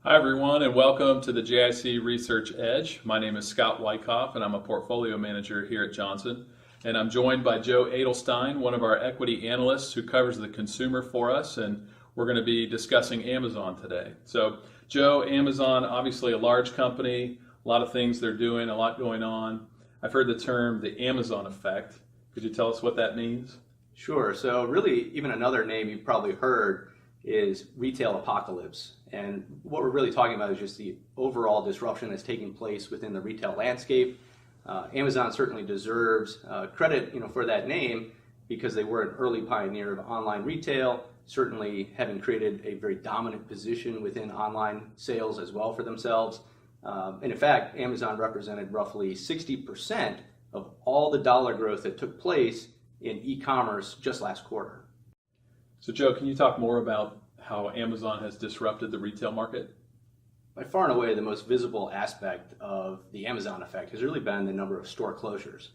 Hi everyone, and welcome to the JIC Research Edge. My name is Scott Wyckoff and I'm a portfolio manager here at Johnson. And I'm joined by Joe Adelstein, one of our equity analysts who covers the consumer for us, and we're going to be discussing Amazon today. So Joe, Amazon, obviously a large company, a lot of things they're doing, a lot going on. I've heard the term the Amazon effect. Could you tell us what that means? Sure. So really, even another name you've probably heard is retail apocalypse. And what we're really talking about is just the overall disruption that's taking place within the retail landscape. Amazon certainly deserves credit, for that name because they were an early pioneer of online retail, certainly having created a very dominant position within online sales as well for themselves. And in fact, Amazon represented roughly 60% of all the dollar growth that took place in e-commerce just last quarter. So Joe, can you talk more about how Amazon has disrupted the retail market? By far and away, the most visible aspect of the Amazon effect has really been the number of store closures.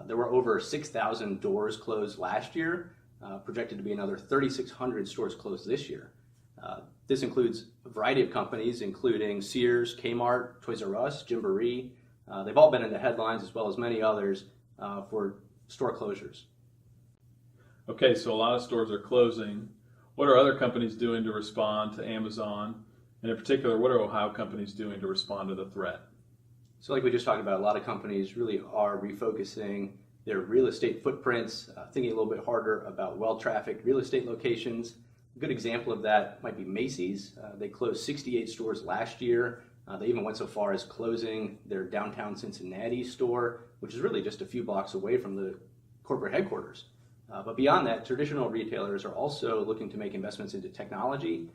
There were over 6,000 doors closed last year, projected to be another 3,600 stores closed this year. This includes a variety of companies, including Sears, Kmart, Toys R Us, Gymboree. They've all been in the headlines, as well as many others, for store closures. Okay, so a lot of stores are closing. What are other companies doing to respond to Amazon? And in particular, what are Ohio companies doing to respond to the threat? So like we just talked about, a lot of companies really are refocusing their real estate footprints, thinking a little bit harder about well-trafficked real estate locations. A good example of that might be Macy's. They closed 68 stores last year. They even went so far as closing their downtown Cincinnati store, which is really just a few blocks away from the corporate headquarters. But beyond that, traditional retailers are also looking to make investments into technology,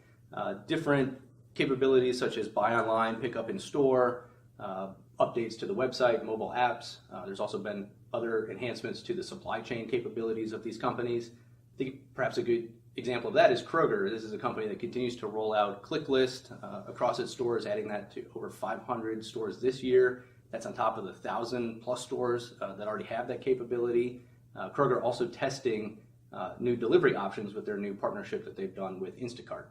different capabilities such as buy online, pick up in store, updates to the website, mobile apps. There's also been other enhancements to the supply chain capabilities of these companies. I think perhaps a good example of that is Kroger. This is a company that continues to roll out Click List across its stores, adding that to over 500 stores this year. That's on top of the 1,000 plus stores that already have that capability. Kroger also testing new delivery options with their new partnership that they've done with Instacart.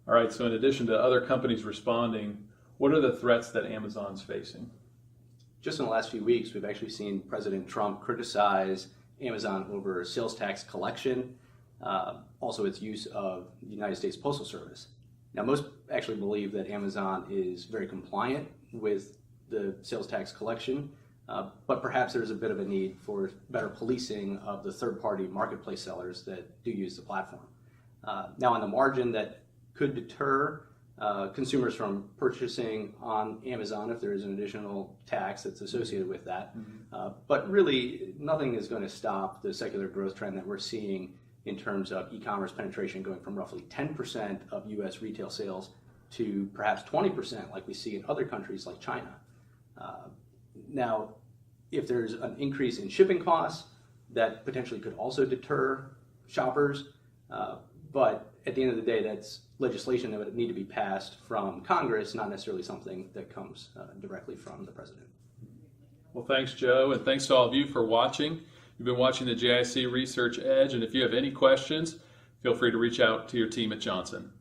All right, so in addition to other companies responding, what are the threats that Amazon's facing? Just in the last few weeks, we've actually seen President Trump criticize Amazon over sales tax collection, also its use of the United States Postal Service. Now, most actually believe that Amazon is very compliant with the sales tax collection, but perhaps there's a bit of a need for better policing of the third-party marketplace sellers that do use the platform. Now, on the margin, that could deter consumers from purchasing on Amazon if there is an additional tax that's associated with that. But really, nothing is going to stop the secular growth trend that we're seeing in terms of e-commerce penetration going from roughly 10% of U.S. retail sales to perhaps 20% like we see in other countries like China. Now, if there's an increase in shipping costs, that potentially could also deter shoppers. But at the end of the day, that's legislation that would need to be passed from Congress, not necessarily something that comes directly from the president. Well, thanks, Joe, and thanks to all of you for watching. You've been watching the JIC Research Edge, and if you have any questions, feel free to reach out to your team at Johnson.